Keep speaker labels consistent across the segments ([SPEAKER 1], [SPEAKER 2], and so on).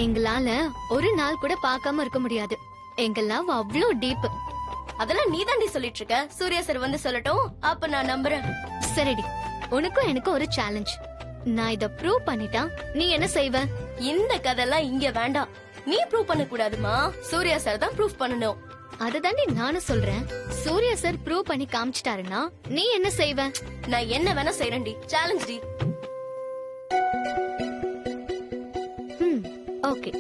[SPEAKER 1] எங்களால ஒரு நாள் கூட பார்க்காம இருக்க முடியாது. எங்க லவ் அவ்ளோ டீப்.
[SPEAKER 2] அதெல்லாம் நீ தாண்டி சொல்லிட்டு இருக்க. சூர்யா சார் வந்து சொல்லட்டும், அப்ப நான் நம்புறேன்.
[SPEAKER 1] சரிடி, உனக்கும் எனக்கும் ஒரு சேலஞ்ச். நான் இத ப்ரூவ் பண்ணிட்டா நீ என்ன செய்வ?
[SPEAKER 2] இந்த கதைலாம் இங்க வேண்டாம். நீ ப்ரூவ் பண்ண கூடாதுமா, சூர்யா சார் தான் ப்ரூவ் பண்ணணும்.
[SPEAKER 1] அதுதாண்டி நானும் சொல்றேன். சூர்யா சார் ப்ரூவ் பண்ணி காமிச்சிட்டாருன்னா நீ என்ன செய்வ?
[SPEAKER 2] நான் என்ன வேணா செய்யறேன்டி. Challenge D.
[SPEAKER 1] ஓகே.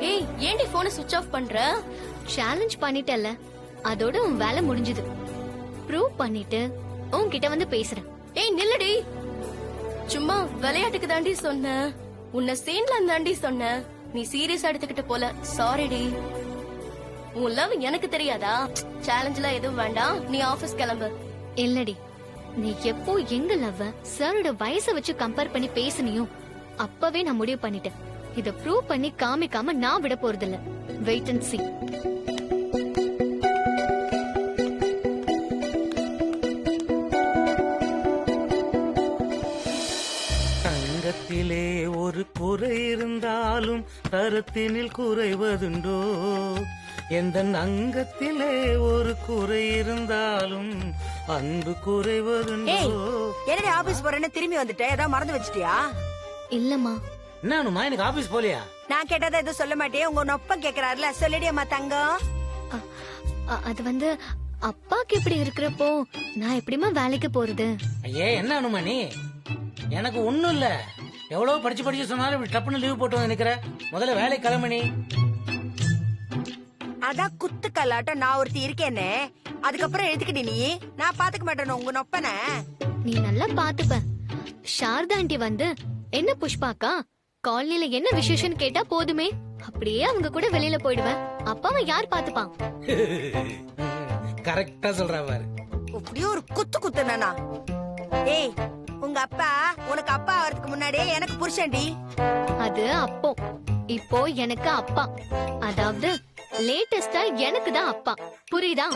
[SPEAKER 2] ஏய், ஏன்டி போனை சுவிட்ச் ஆஃப் பண்ற?
[SPEAKER 1] சேலஞ்ச் பண்ணிட்டல, அதோட உன் வேலை முடிஞ்சது. ப்ரூவ் பண்ணிட்டு உன்கிட்ட வந்து பேசுறேன்.
[SPEAKER 2] ஏய் நில்லுடி. சும்மா விளையாட்டுக்கு தாண்டி சொன்னேன். உன்னை சீன்ல தாண்டி சொன்னேன். நீ சீரியஸா எடுத்துக்கிட்ட போல. சாரிடி. உன் லவ் எனக்கு தெரியாதா? சேலஞ்ச்லாம் எதுவும் வேண்டாம், நீ ஆபீஸ் கிளம்பு.
[SPEAKER 1] இல்லடி, நீ எப்போ எங்க லவ் சாரோட வயசை வச்சு கம்பேர் பண்ணி பேசுனியோ அப்பவே நான் முடிவு பண்ணிட்டேன். இத ப்ரூவ் பண்ணி காமிக்காம நான் விட போறதில்ல. Wait and see.
[SPEAKER 3] தங்கத்திலே ஒரு குறை இருந்தாலும் தரத்தினில் குறைவதுண்டோ? எந்த அங்கத்திலே ஒரு குறை இருந்தாலும் அன்பு குறைவதுண்டோ?
[SPEAKER 4] என்னடி ஆபீஸ் போறேன்னு திரும்பி வந்துட்ட? ஏதாவது மறந்து வச்சிட்டியா?
[SPEAKER 1] இல்லம்மா.
[SPEAKER 3] என்னமா எனக்கு ஆபீஸ் போலியா?
[SPEAKER 4] நான் கேட்டதா எதுவும் சொல்ல மாட்டேன். உங்க நொப்பம் கேக்குறாருல, சொல்லிடியம்மா தங்கம்.
[SPEAKER 1] அது வந்து அப்பாக்கு இப்படி இருக்கிறப்போ நான் எப்படிமா வேலைக்கு போறது?
[SPEAKER 3] ஐயே, என்ன அனுமா நீ? எனக்கு ஒண்ணும் இல்ல. எவ்வளவு படிச்சு சொன்னாலும் இப்படி டப்புன்னு லீவ் போட்டு வந்து நிக்கிற. முதல்ல வேலை கிளம்பி.
[SPEAKER 4] அதான் குத்து கல்லாட்டம் நான் ஒருத்தி இருக்கேன்னு. அதுக்கப்புறம் எழுத்துக்கிட்டி நீ. நான் பாத்துக்க மாட்டேன் உங்க நொப்பன.
[SPEAKER 1] நீ நல்லா பாத்துப்ப. சாரதா ஆண்டி வந்து என்ன புஷ்பாக்கா காலனில என்ன விசேஷம் கேட்டா போதுமே, அப்படியே அவங்க கூட வெளியில போயிடுவேன். அப்பாவை யார் பாத்துப்பான்?
[SPEAKER 3] கரெக்டா சொல்றா பாரு.
[SPEAKER 4] அப்படியே ஒரு குத்து குத்துனா. ஏய், உங்க அப்பா உனக்கு அப்பா ஆகிறதுக்கு முன்னாடியே எனக்கு புருஷன்டி.
[SPEAKER 1] அது அப்போ. இப்போ எனக்கு அப்பா. அதாவது லேட்டஸ்டா எனக்கு தான் அப்பா. புரியுதா?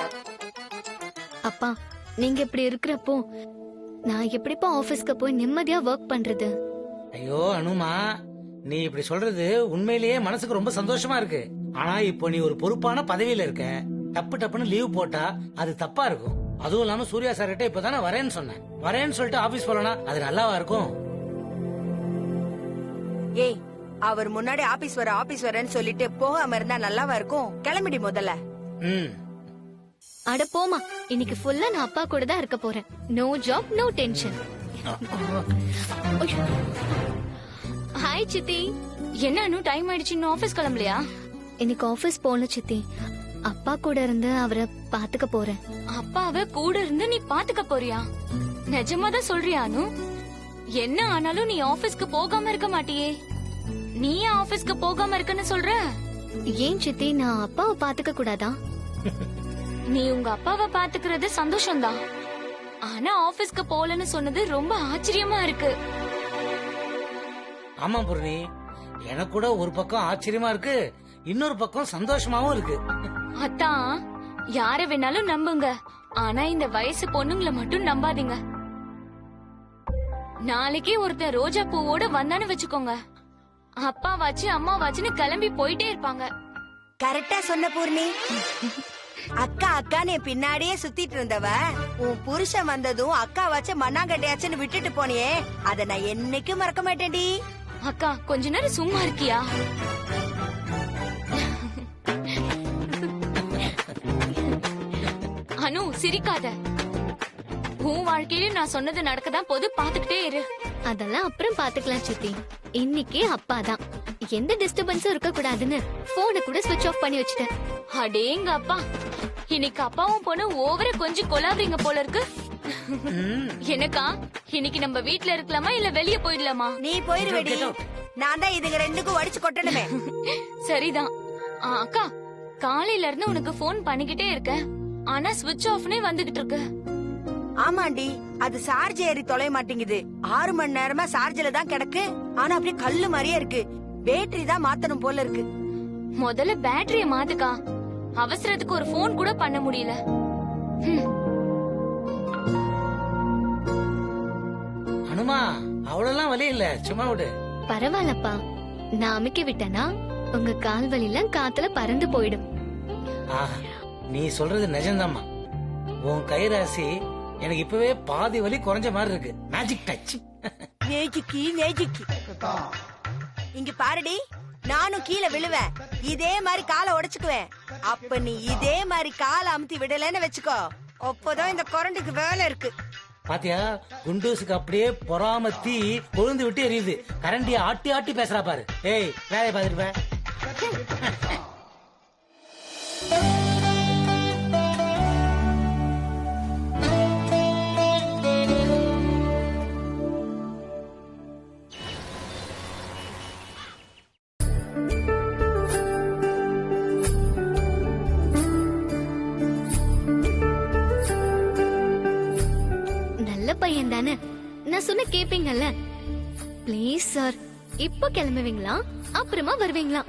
[SPEAKER 1] அப்பா, நீங்க இப்படி இருக்கிறப்போ நான் எப்படிப்பா ஆபீஸ்க்கு போய் நிம்மதியா ஒர்க் பண்றது?
[SPEAKER 3] ஐயோ அனுமா, நீ இப்படி சொல்றது உண்மையிலேயே மனசுக்கு ரொம்ப சந்தோஷமா இருக்கு. ஆனா இப்போ நீ ஒரு பொறுப்பான பதவியில இருக்க. டப்புன்னு லீவ் போட்டா அது தப்பா இருக்கும். அதுவும் இல்லாம சூர்யா சார் கிட்ட இப்பதானே வரேன்னு சொன்னேன். வரேன்னு சொல்லிட்டு ஆபீஸ் போலனா அது நல்லாவா இருக்கும்?
[SPEAKER 4] ஏய், அவர் முன்னாடி ஆபீஸ் வரேன்னு சொல்லிட்டு போகாம இருந்தா நல்லாவா இருக்கும்? கிளம்பிடி முதல்ல.
[SPEAKER 1] அட போமா, இன்னைக்கு ஃபுல்லா நான் அப்பா கூட தான் இருக்க போறேன். No job, no tension. Hi சித்தி.
[SPEAKER 5] என்ன டைம் ஆயிடுச்சு, இன்னும் ஆபீஸ் கிளம்பலையா?
[SPEAKER 1] இன்னைக்கு ஆபீஸ் போல சித்தி. அப்பா கூட இருந்து அவரை பாத்துக்க போறேன்.
[SPEAKER 5] அப்பாவை கூட இருந்து நீ பாத்துக்க போறியா? நிஜமாதான் சொல்றியா அனு? என்ன ஆனாலும் நீ ஆபீஸ்க்கு போகாம இருக்க மாட்டியே. நீ ஆபீஸ்க்கு போகாம இருக்கன்னு சொல்ற?
[SPEAKER 1] ஏன் சித்தி, நான் அப்பாவை பாத்துக்க கூடாதா?
[SPEAKER 5] நீ உங்க அப்பாவை பாத்துக்கிறது சந்தோஷம்தான். ஆனா ஆபீஸ்க்கு போலன்னு சொன்னது ரொம்ப ஆச்சரியமா இருக்கு.
[SPEAKER 3] ஆமா பூர்ணி, எனக்கு கூட ஒரு பக்கம் ஆச்சரியமா இருக்கு, இன்னொரு பக்கம் சந்தோஷமாவும் இருக்கு.
[SPEAKER 5] அத்தான், யார வேணாலும் நம்புங்க, ஆனா இந்த வயசு பொண்ணுங்களை மட்டும் நம்பாதீங்க. நாளைக்கே ஒருத்தன் ரோஜா பூவோட வந்தான்னு வச்சுக்கோங்க, அப்பாவாச்சு அம்மாவாச்சுன்னு கிளம்பி போயிட்டே இருப்பாங்க.
[SPEAKER 4] கரெக்டா சொன்ன பூர்ணி. அக்கா அக்கான்னு என் பின்னாடியே சுத்திட்டு இருந்தவ உன் புருஷன் வந்ததும் அக்கா வச்சு மண்ணாங்கட்டையாச்சுன்னு விட்டுட்டு போனியே, அத நான் என்னைக்கும் மறக்க மாட்டேன்டி.
[SPEAKER 5] அக்கா, கொஞ்ச நேரம் சும்மா இருக்கியா? அனு, சிரிக்காத. உன் வாழ்க்கையில நான் சொன்னது நடக்கதான் போது, பாத்துக்கிட்டே இரு.
[SPEAKER 1] அதெல்லாம் அப்புறம் பாத்துக்கலாம் சித்தி. இன்னைக்கே அப்பா தான். எந்த டிஸ்டர்பன்ஸும் இருக்க கூடாதுன்னு போனை கூட ஸ்விட்ச் ஆஃப் பண்ணி வச்சிட்டேன்.
[SPEAKER 5] அடேங்க அப்பா, இன்னைக்கு அப்பாவும் பொண்ணு ஓவர கொஞ்சம் கொலாவறீங்க போல இருக்கு. எனக்கா, இன்னைக்கு நம்ம வீட்ல இருக்கலாமா இல்ல வெளிய போயிடலாமா?
[SPEAKER 4] நீ போயிருவேடி. நான் தான் இதுங்க ரெண்டுக்கும் வடிச்சு கொட்டணுமே.
[SPEAKER 5] சரிதான். அக்கா, காலையில இருந்து உனக்கு போன் பண்ணிக்கிட்டே இருக்க, ஆனா ஸ்விட்ச் ஆஃப்னே வந்துகிட்டு இருக்கு.
[SPEAKER 4] ஆமாண்டி, அது சார்ஜ் ஏறி தொலைய மாட்டேங்குது. 6 மணி நேரமா சார்ஜ்ல தான் கிடக்கு. ஆனா அப்படியே கல்லு மாதிரியே இருக்கு. பேட்டரி தான் மாத்தணும் போல இருக்கு.
[SPEAKER 5] முதல்ல பேட்டரிய மாத்துக்கா. அவசரத்துக்கு ஒரு போன் கூட பண்ண முடியல.
[SPEAKER 3] அவ்வளவுலாம் வலி இல்ல, சும்மா விடு.
[SPEAKER 1] பரவாயில்லப்பா, நான் அமுக்கி விட்டேனா உங்க கால் வலிலாம் காத்துல பறந்து போயிடும்.
[SPEAKER 3] ஆஹா, நீ சொல்றது நிஜம்தாம்மா. உன் கைராசி எனக்கு இப்பவே பாதி வலி குறைஞ்ச மாதிரி இருக்கு. Magic touch.
[SPEAKER 4] நேஜிக்கி இங்க பாருடி, நானும் கீழே விழுவேன், இதே மாதிரி காலை உடைச்சுக்குவேன். அப்ப நீ இதே மாதிரி காலை அமுத்தி விடலன்னு வச்சுக்கோ, அப்போதான் இந்த கொரண்டுக்கு வேலை இருக்கு.
[SPEAKER 3] பாத்தியா, குண்டூசுக்கு அப்படியே பொறாம தீ கொழுந்து விட்டு எரியுது. கரண்டிய ஆட்டி ஆட்டி பேசுறா பாரு. ஏய், வேலையை பாத்துருப்ப.
[SPEAKER 1] நல்ல பையன் தானே, நான் சொன்ன கேப்பீங்கல்ல. ப்ளீஸ் சார், இப்போ கிளம்புவீங்களா அப்புறமா வருவீங்களா?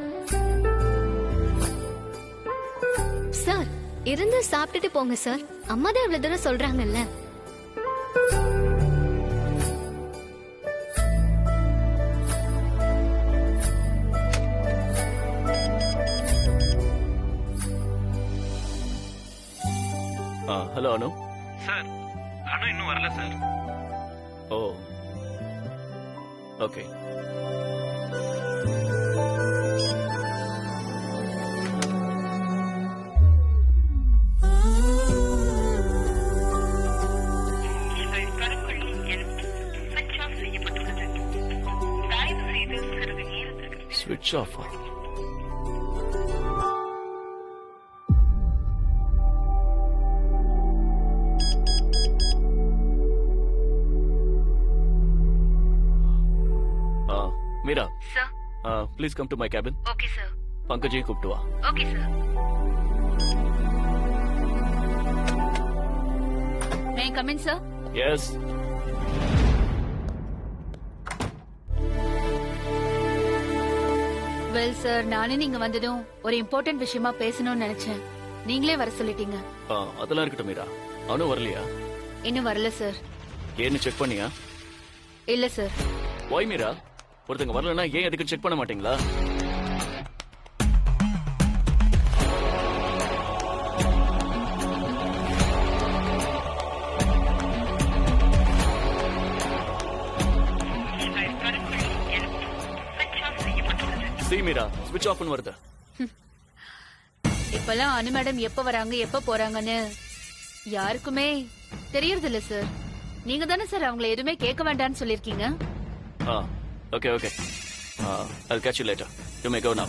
[SPEAKER 1] சார், இருந்து சாப்பிட்டுட்டு போங்க சார். அம்மா தான் இவ்வளவு தூரம் சொல்றாங்கல்ல.
[SPEAKER 6] ஹலோ அனு.
[SPEAKER 7] சார், அனு இன்னும் வரல சார்.
[SPEAKER 6] Oh, okay. ஸ்விட்ச் off. Meera,
[SPEAKER 5] sir.
[SPEAKER 6] Please come to my cabin.
[SPEAKER 5] Okay sir.
[SPEAKER 6] பங்கஜையும் கூப்பிட்டு வா.
[SPEAKER 5] Okay sir. May come in sir?
[SPEAKER 6] Yes.
[SPEAKER 5] Well sir, நானே நீங்க வந்ததும் ஒரு இம்பார்ட்டன்ட் விஷயமா பேசணும்னு நினைச்சேன். நீங்களே வர சொல்லிட்டீங்க.
[SPEAKER 6] அதெல்லாம் இருக்கட்டும் மீரா. அனு வரலையா?
[SPEAKER 5] இன்னும் வரல சார்.
[SPEAKER 6] ஏன்னு செக் பண்ணியா?
[SPEAKER 5] இல்ல சார்.
[SPEAKER 6] ஒய் மீரா, ஒருத்தங்க வரலன்னா ஏன் எதுக்கு செக் பண்ண மாட்டீங்களா? See மீரா, ஸ்விட்ச் ஆஃப்னு வருது.
[SPEAKER 5] இப்பெல்லாம் அனு மேடம் எப்ப வராங்க எப்ப போறாங்கன்னு யாருக்குமே தெரியறது இல்ல சார். நீங்க தானே சார் அவங்களை எதுவுமே கேட்க வேண்டாம்னு சொல்லிருக்கீங்க.
[SPEAKER 6] Okay okay. I'll catch you later. You may go now.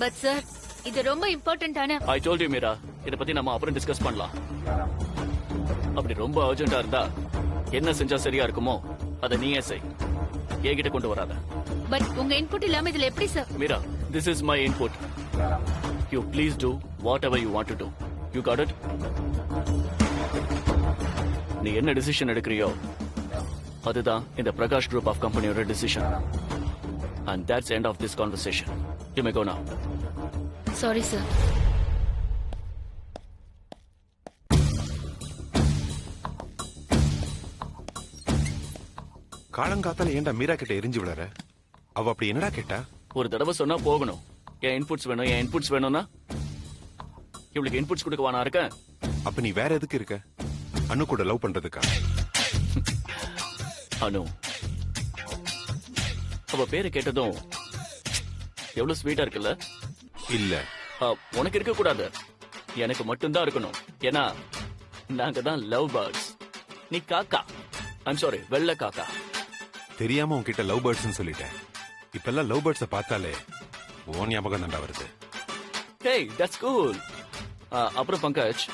[SPEAKER 5] But sir, இது ரொம்ப இம்பார்ட்டன்ட்டான.
[SPEAKER 6] I told you மீரா, இத பத்தி நம்ம அப்புறம் டிஸ்கஸ் பண்ணலாம். அப்படி ரொம்ப அர்ஜென்ட்டா இருந்தா என்ன செஞ்சா சரியா இருக்குமோ அத நீயே செய். என்கிட்ட கொண்டு வராத.
[SPEAKER 5] பட் உங்க இன்புட் இல்லாம இதுல எப்படி sir?
[SPEAKER 6] Meera, this is my input. You please do whatever you want to do. You got it? நீ என்ன டிசிஷன் எடுக்கறியோ அதுதான் இந்த பிரகாஷ் குரூப் ஆஃப் கம்பெனியோட decision. And that's the end of this conversation. You may go now.
[SPEAKER 5] Sorry sir.
[SPEAKER 7] காலங்காத்தால ஏன்டா மீரா கிட்ட எரிஞ்சு விடற? அவ அப்படி என்னடா கேட்டா?
[SPEAKER 6] ஒரு தடவை சொன்னா போகணும். என் இன்புட்ஸ் வேணும், என் இன்புட்ஸ் வேணும்னா இவளுக்கு இன்புட்ஸ் கொடுக்க வானா இருக்கேன்.
[SPEAKER 7] அப்ப நீ வேற எதுக்கு இருக்க? அனு கூட லவ் பண்றதுக்கா?
[SPEAKER 6] அனு, அவ பேரை கேட்டதும் எவ்வளவு ஸ்வீட்டா இருக்குல்ல?
[SPEAKER 7] இல்ல,
[SPEAKER 6] உனக்கு இருக்க கூடாது, எனக்கு மட்டும்தான் இருக்கணும். ஏன்னா நாங்க தான் லவ் பேர்ட்ஸ். நீ காக்கா. ஐம் சாரி, வெள்ளை காக்கா.
[SPEAKER 7] தெரியாம உன்கிட்ட லவ் பேர்ட்ஸ் சொல்லிட்டேன். இப்பெல்லாம் லவ் பேர்ட்ஸ பார்த்தாலே ஓ ஞாபகம் தான்டா வருது.
[SPEAKER 6] Hey, that's cool. அப்புறம் பங்கஜ்,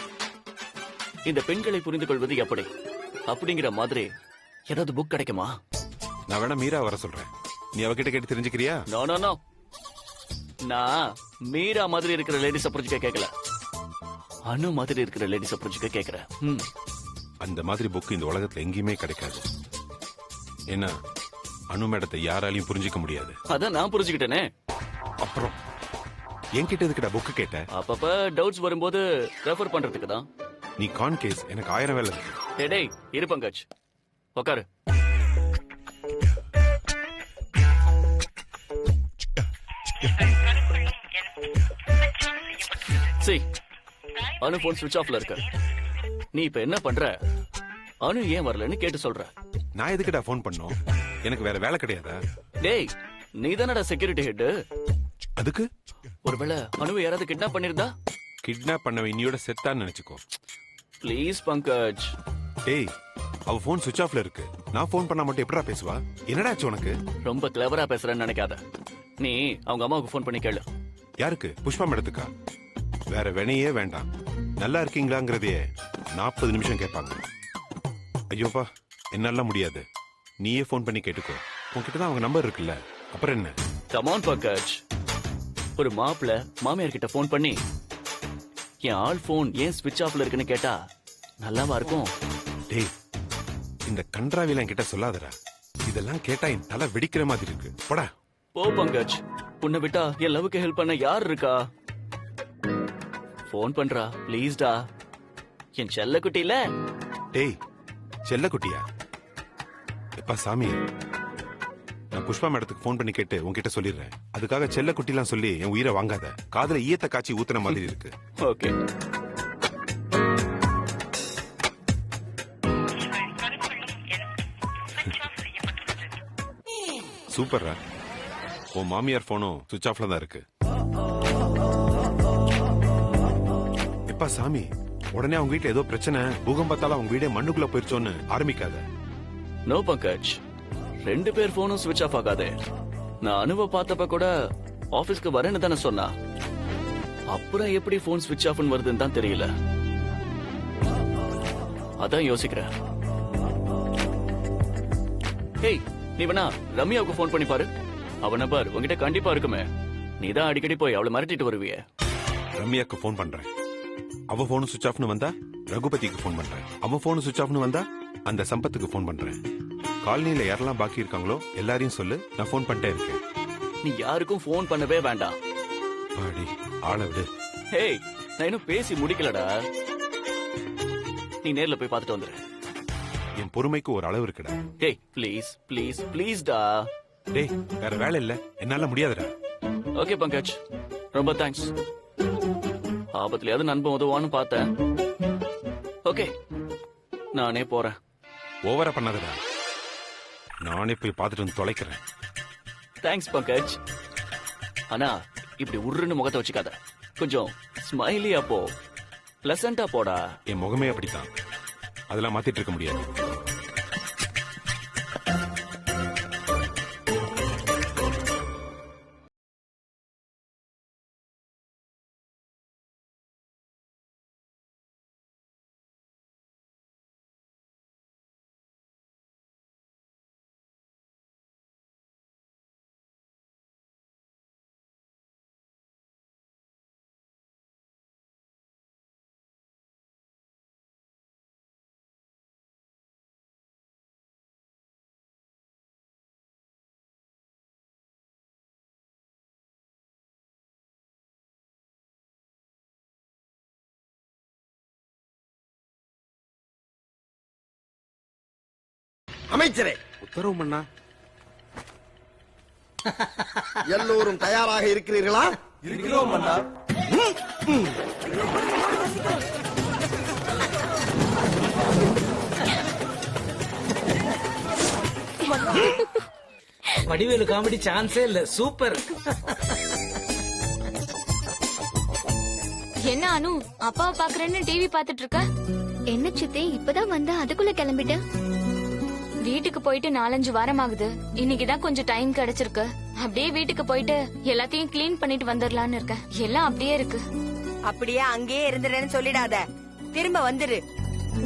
[SPEAKER 6] இந்த பெண்களை புரிந்து கொள்வது எப்படி அப்படிங்கிற மாதிரி ஏதாவது புக் கிடைக்குமா?
[SPEAKER 7] நான் வேணா மீரா வர சொல்றேன், நீ அவகிட்ட கேட்டு தெரிஞ்சுக்கிறியா?
[SPEAKER 6] நோ நோ நோ, நான் மீரா மாதிரி இருக்கிற லேடிஸ் புரிஞ்சுக்க கேட்கல, அனு மாதிரி இருக்கிற லேடிஸ் புரிஞ்சுக்க கேட்கிறேன்.
[SPEAKER 7] அந்த மாதிரி புக் இந்த உலகத்துல எங்கேயுமே கிடைக்காது. ஏன்னா அனு மேடத்தை யாராலையும் புரிஞ்சுக்க முடியாது.
[SPEAKER 6] அதான் நான் புரிஞ்சுக்கிட்டேனே.
[SPEAKER 7] அப்புறம் என்கிட்ட எதுக்குடா புக்கு கேட்ட?
[SPEAKER 6] அப்பப்ப டவுட்ஸ் வரும்போது ரெஃபர் பண்றதுக்கு தான்.
[SPEAKER 7] நீ கான் கேஸ், எனக்கு 1000 வேலை இருக்கு.
[SPEAKER 6] டேய் இரு பங்கஜ், உட்காரு. சரி, அனு போன் சுவிட்ச் ஆஃப்ல இருக்கு. நீ இப்ப என்ன பண்ற? அனு ஏன் வரலன்னு கேட்டு சொல்ற.
[SPEAKER 7] நான் எதுக்குடா ஃபோன் பண்ணோம்? எனக்கு வேற வேலை கிடையாதா?
[SPEAKER 6] டேய், நீ தானடா செக்யூரிட்டி ஹெட்.
[SPEAKER 7] அதுக்கு
[SPEAKER 6] ஒருவேளை அனுவை யாராவது கிட்னாப் பண்ணிருந்தா?
[SPEAKER 7] கிட்னாப் பண்ணவன் இன்னியோட செத்தான்னு நினைச்சுக்கோ.
[SPEAKER 6] ப்ளீஸ் பங்கஜ்.
[SPEAKER 7] டேய், அவ போன் சுவிட்ச் ஆஃப்ல இருக்கு. நான் ஃபோன் பண்ணா மட்டும் எப்படா பேசுவா? என்னடா ஆச்சு உனக்கு?
[SPEAKER 6] ரொம்ப கிளவரா பேசுறேன்னு நினைக்காத. நீ அவங்க அம்மாவுக்கு ஃபோன் பண்ணி கேளு.
[SPEAKER 7] யாருக்கு? புஷ்பா மேடத்துக்கா? வேற வினையே வேண்டாம். நல்லா இருக்கீங்களாங்கிறதே 40 நிமிஷம் கேட்பாங்க. ஐயோப்பா, என்னால முடியாது. நீயே ஃபோன் பண்ணி கேட்டுக்கோ. உன்கிட்ட தான் அவங்க நம்பர் இருக்குல்ல, அப்புறம் என்ன?
[SPEAKER 6] Come on Pankaj. ஒரு மாப்பிள மாமியார் கிட்ட ஃபோன் பண்ணி என் ஆள் ஃபோன் ஏன் ஸ்விட்ச் ஆஃப்ல இருக்குன்னு கேட்டா நல்லாவா இருக்கும்?
[SPEAKER 7] டேய், இந்த கன்றாவில என்கிட்ட சொல்லாதடா. இதெல்லாம் கேட்டா என் தலை வெடிக்கிற மாதிரி இருக்கு. போடா.
[SPEAKER 6] போ பங்கஜ். உன்னை விட்டா என் லவ்வுக்கு ஹெல்ப் பண்ண யார் இருக்கா? ஃபோன் பண்றா ப்ளீஸ்டா. என் செல்ல குட்டில.
[SPEAKER 7] டேய், செல்ல குட்டியா? எப்பா சாமி, நான் புஷ்பா மேடத்துக்கு ஃபோன் பண்ணி கேட்டு உன்கிட்ட சொல்லிடுறேன். அதுக்காக செல்ல குட்டிலாம் சொல்லி என் உயிரை வாங்காத. காதுல ஈயத்தை காய்ச்சி ஊத்துன மாதிரி இருக்கு.
[SPEAKER 6] ஓகே.
[SPEAKER 7] சூப்பர்ரா. உன் மாமியார் போனும் சுவிட்ச் ஆஃப்ல தான் இருக்கு. எப்பா சாமி, உடனே அவங்க வீட்டுல ஏதோ பிரச்சனை, பூகம்பத்தால அவங்க வீடே மண்ணுக்குள்ள போயிருச்சோன்னு ஆரம்பிக்காத.
[SPEAKER 6] நோ பங்கஜ், 2 பேர் போனும் ஸ்விட்ச் ஆஃப் ஆகாதே. நான் அனுவ பார்த்தப்ப கூட ஆபீஸ்க்கு வரேன்னு தானே சொன்னா. அப்புறம் எப்படி போன் ஸ்விட்ச் ஆஃப்னு வருதுன்னு தான் தெரியல. அதான் யோசிக்கிறேன். ஹேய், நீ வேணா ரம்யாவுக்கு ஃபோன் பண்ணி பாரு. அவ நம்பர் உங்ககிட்ட கண்டிப்பா இருக்குமே. நீ தான் அடிக்கடி போய் அவளை மிரட்டிட்டு வருவியே.
[SPEAKER 7] ரம்யாக்கு ஃபோன் பண்றேன். அவ போனும் சுவிட்ச் ஆஃப்னு வந்தா ரகுபதிக்கு ஃபோன் பண்றேன். அவ போனும் சுவிட்ச் ஆஃப்னு வந்தா அந்த சம்பத்துக்கு ஃபோன் பண்றேன். காலனில யாரெல்லாம் பாக்கி இருக்காங்களோ எல்லாரையும் சொல்லு, நான் ஃபோன் பண்ணிட்டே இருக்கேன்.
[SPEAKER 6] நீ யாருக்கும் ஃபோன் பண்ணவே வேண்டாம்.
[SPEAKER 7] பாடி ஆள விடு.
[SPEAKER 6] ஹேய், நான் இன்னும் பேசி முடிக்கலடா. நீ நேர்ல போய் பார்த்துட்டு வந்துரு.
[SPEAKER 7] என் பொறுமைக்கு ஒரு அளவு இருக்குடா.
[SPEAKER 6] ஹேய், ப்ளீஸ் ப்ளீஸ் ப்ளீஸ்டா.
[SPEAKER 7] டேய், வேற வேலை இல்ல, என்னால முடியாதுடா.
[SPEAKER 6] ஓகே பங்கஜ், ரொம்ப தேங்க்ஸ். ஆபத்துலயாவது நண்பன் உதவான்னு பார்த்தேன். ஓகே, நானே போறேன்.
[SPEAKER 7] ஓவரா பண்ணாதடா. நானே போய் பார்த்துட்டு வந்து தொலைக்கிறேன்.
[SPEAKER 6] தேங்க்ஸ் பங்கஜ். ஆனா இப்படி உருன்னு முகத்தை வச்சுக்காத. கொஞ்சம் ஸ்மைலியா போ, பிளசண்டா போடா.
[SPEAKER 7] என் முகமே அப்படித்தான். அதெல்லாம் மாத்திட்டு இருக்க முடியாது.
[SPEAKER 8] அமைச்சரே,
[SPEAKER 7] உத்தரவு பண்ணா
[SPEAKER 8] எல்லோரும் தயாராக இருக்கிறீர்களா? இருக்கிறோம் அண்ணா.
[SPEAKER 3] வடிவேலு காமெடி சான்ஸே இல்ல. சூப்பர்.
[SPEAKER 5] என்ன அனு, அப்பாவை பாக்குறேன்னு டிவி பாத்துட்டு இருக்க?
[SPEAKER 1] என்ன சித்தி இப்பதான் வந்தா அதுக்குள்ள கிளம்பிட்ட?
[SPEAKER 5] வீட்டுக்கு போயிட்டு 4-5 வாரம் ஆகுது. இன்னைக்குதான் கொஞ்சம் டைம் கிடைச்சிருக்கு. அப்படியே வீட்டுக்கு போயிட்டு எல்லாத்தையும் கிளீன் பண்ணிட்டு வந்துடலான்னு இருக்கேன். எல்லாம் அப்படியே இருக்கு.
[SPEAKER 4] அப்படியே அங்கேயே இருந்துறேன்னு சொல்லிடாத. திரும்ப வந்துரு.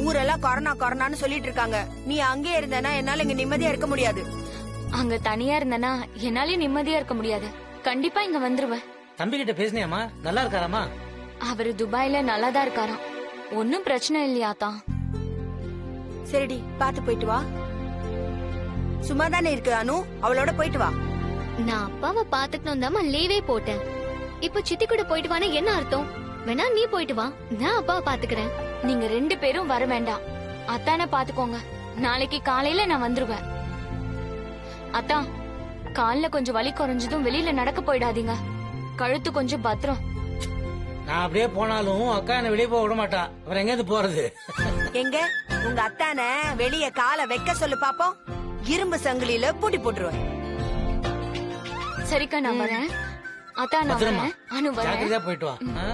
[SPEAKER 4] ஊரெல்லாம் கொரோனா கொரோனான்னு சொல்லிட்டு இருக்காங்க. நீ அங்கேயே இருந்தனா என்னால இங்க நிம்மதியா இருக்க முடியாது.
[SPEAKER 5] அங்க தனியா இருந்தனா என்னாலயும் நிம்மதியா இருக்க முடியாது. கண்டிப்பா இங்க வந்துருவேன்.
[SPEAKER 3] தம்பி கிட்ட பேசினியாமா? நல்லா இருக்காராமா?
[SPEAKER 5] அவரு துபாயில நல்லாதான் இருக்காராம். ஒன்னும் பிரச்சனை இல்லையாத்தான்.
[SPEAKER 4] சரிடி, பாத்து போயிட்டு வா. சும்மா தானே இருக்கு அனு, அவளோட போயிட்டு வா.
[SPEAKER 1] நான் அப்பாவை பாத்துக்கணும் தான் லீவே போட்டேன். இப்ப சித்தி கூட போயிட்டு வானே என்ன அர்த்தம்? வேணா நீ போயிட்டு வா, நான் அப்பாவை பாத்துக்கிறேன்.
[SPEAKER 5] நீங்க 2 பேரும் வர வேண்டாம். அத்தான பாத்துக்கோங்க. நாளைக்கு காலையில நான் வந்துருவேன். அத்தா, கால்ல கொஞ்சம் வலி குறைஞ்சதும் வெளியில நடக்க போயிடாதீங்க. கழுத்து கொஞ்சம் பத்திரம்.
[SPEAKER 3] நான் அப்படியே போனாலும் அக்கா என்ன வெளியே போக விட மாட்டா. அப்புறம் எங்கேருந்து போறது?
[SPEAKER 4] எங்க உங்க அத்தான வெளிய காலை வைக்க சொல்லு பாப்போம். இரும்பு சங்கிலியில பூட்டி போட்டுருவேன்.
[SPEAKER 5] சரிக்கா நான் வரேன். அதான் நான்
[SPEAKER 3] பத்திரமா
[SPEAKER 5] வரேன். அனு வரேன்.
[SPEAKER 3] ஜாக்கிரதையா போயிட்டு வா. ஆ?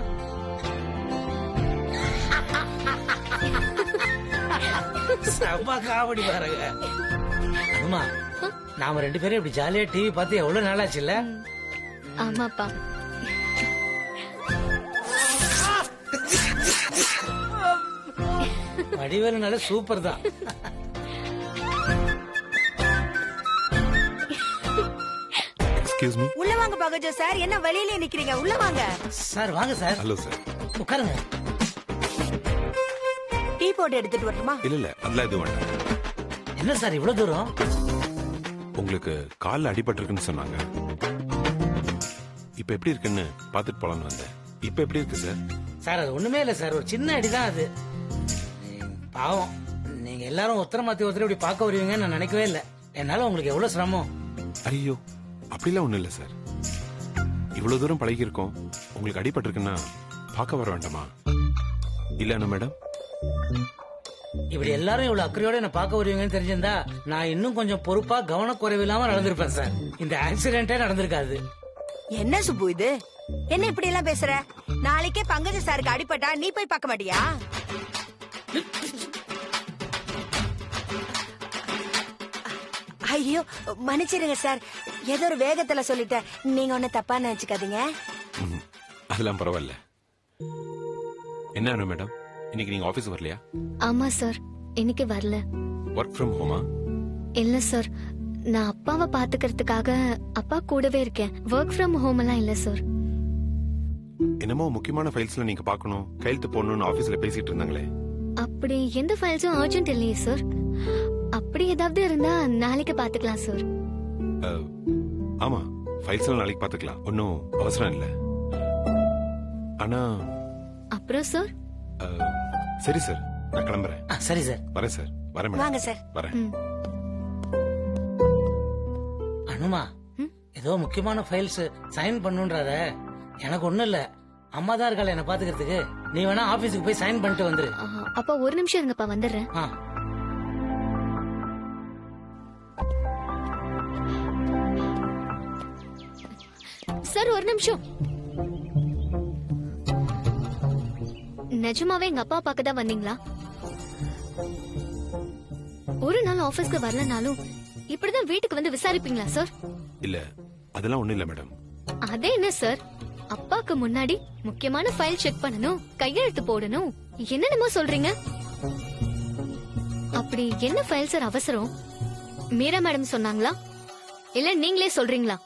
[SPEAKER 3] செம்ம காமெடி பாருங்க. அனுமா, நாம 2 பேரும் இப்படி ஜாலியா டிவி பார்த்து எவ்வளவு நாளாச்சு இல்ல?
[SPEAKER 1] ஆமாப்பா.
[SPEAKER 3] வடிவேலுனால சூப்பர் தான்.
[SPEAKER 7] Excuse me.
[SPEAKER 4] உள்ள வாங்க பகஜோ சார். என்ன வெளியில நிக்கிறீங்க? உள்ள வாங்க.
[SPEAKER 3] சார் வாங்க சார்.
[SPEAKER 7] Hello sir.
[SPEAKER 3] உட்காருங்க.
[SPEAKER 4] டீ போட்டு எடுத்துட்டு வரட்டுமா?
[SPEAKER 7] இல்ல அதெல்லாம் எதுவும் வேண்டாம்.
[SPEAKER 3] என்ன சார் இவ்வளவு தூரம்?
[SPEAKER 7] உங்களுக்கு கால்ல அடிபட்டிருக்குன்னு சொன்னாங்க. இப்ப எப்படி இருக்குன்னு பாத்துட்டு போலான்னு வந்தேன். இப்ப எப்படி இருக்கு சார்?
[SPEAKER 3] சார் அது ஒண்ணுமே இல்ல சார், ஒரு சின்ன அடிதான் அது. பாவம், நீங்க எல்லாரும் ஒருத்தர மாத்தி ஒருத்தர் இப்படி பார்க்க வருவீங்கன்னு நான் நினைக்கவே இல்ல. என்னால உங்களுக்கு எவ்வளவு சிரமம்.
[SPEAKER 7] ஐயோ அப்படிலாம் ஒண்ணும் இல்ல சார். இவ்வளவு தூரம் பழகி இருக்கோம். உங்களுக்கு அடிபட்டிருக்குன்னா பார்க்க வர வேண்டாமா? இல்ல மேடம்.
[SPEAKER 3] இப்படி எல்லாரும் இவ்வளவு அக்கறையோட என்ன பார்க்க வருவீங்கன்னு தெரிஞ்சிருந்தா நான் இன்னும் கொஞ்சம் பொறுப்பா கவனக்குறைவு இல்லாம நடந்திருப்பேன் சார். இந்த ஆக்சிடென்டே நடந்திருக்காது.
[SPEAKER 4] என்ன சுப்பு இது? என்ன இப்படி எல்லாம் பேசுற? நாளைக்கே பங்கஜ சாருக்கு அடிபட்டா நீ போய் பார்க்க மாட்டியா? ஐயோ மன்னிச்சிருங்க சார். ஏதோ ஒரு வேகத்துல சொல்லிட்டேன். நீங்க ஒண்ணு தப்பா நினைச்சுக்காதீங்க.
[SPEAKER 7] அதெல்லாம் பரவாயில்ல. என்ன மேடம், இன்னைக்கு நீங்க ஆபீஸ் வரலையா?
[SPEAKER 1] ஆமா சார், இன்னைக்கு வரல.
[SPEAKER 7] ஒர்க் ஃப்ரம் ஹோமா?
[SPEAKER 1] இல்ல சார், நான் அப்பாவை பாத்துக்கிறதுக்காக அப்பா கூடவே இருக்கேன். ஒர்க் ஃப்ரம் ஹோம் எல்லாம் இல்ல சார்.
[SPEAKER 7] என்னமோ முக்கியமான ஃபைல்ஸ்ல நீங்க பார்க்கணும், கையெழுத்து போடணும்னு ஆபீஸ்ல பேசிட்டு இருந்தாங்களே.
[SPEAKER 1] அப்படி எந்த ஃபைல்ஸும் அர்ஜென்ட் இல்லையே சார். அப்படி ஏதாவது இருந்தா நாளைக்கு பாத்துக்கலாம் சார்.
[SPEAKER 7] ஆமா, ஃபைல்ஸ் எல்லாம் நாளைக்கு பாத்துக்கலாம், ஒன்னும் அவசரம் இல்ல. ஆனா
[SPEAKER 1] அப்புறம் சார்?
[SPEAKER 7] சரி சார், நான் கிளம்புறேன்.
[SPEAKER 3] சரி சார்.
[SPEAKER 7] வரேன் சார். வரேன் மேடம்.
[SPEAKER 4] வாங்க சார்.
[SPEAKER 7] வரேன்.
[SPEAKER 3] அனுமா, ஏதோ முக்கியமான ஃபைல்ஸ் சைன் பண்ணுன்றத. எனக்கு ஒண்ணும் இல்ல, அம்மா தான் இருக்காள் என்ன பாத்துக்கிறதுக்கு. நீ வேணா ஆபீஸுக்கு போய் சைன் பண்ணிட்டு வந்துரு.
[SPEAKER 1] அப்பா ஒரு நிமிஷம் இருங்கப்பா, வந்துடுறேன்.
[SPEAKER 3] ஆ.
[SPEAKER 1] சார் ஒரு நிமிஷம். நிஜமாவே எங்க அப்பா பார்க்க தான் வந்தீங்களா? ஒரு நாள் ஆபீஸ்க்கு வரலனாலும் இப்படிதான் வீட்டுக்கு வந்து விசாரிப்பீங்களா சார்?
[SPEAKER 7] இல்ல அதெல்லாம் ஒண்ணும் இல்ல மேடம்.
[SPEAKER 1] அதே என்ன சார், அப்பாக்கு முன்னாடி முக்கியமான ஃபைல் செக் பண்ணணும், கையெழுத்து போடணும், என்னென்னமோ சொல்றீங்க. அப்படி என்ன ஃபைல் சார் அவசரம்? மீரா மேடம் சொன்னாங்களா இல்ல நீங்களே சொல்றீங்களா?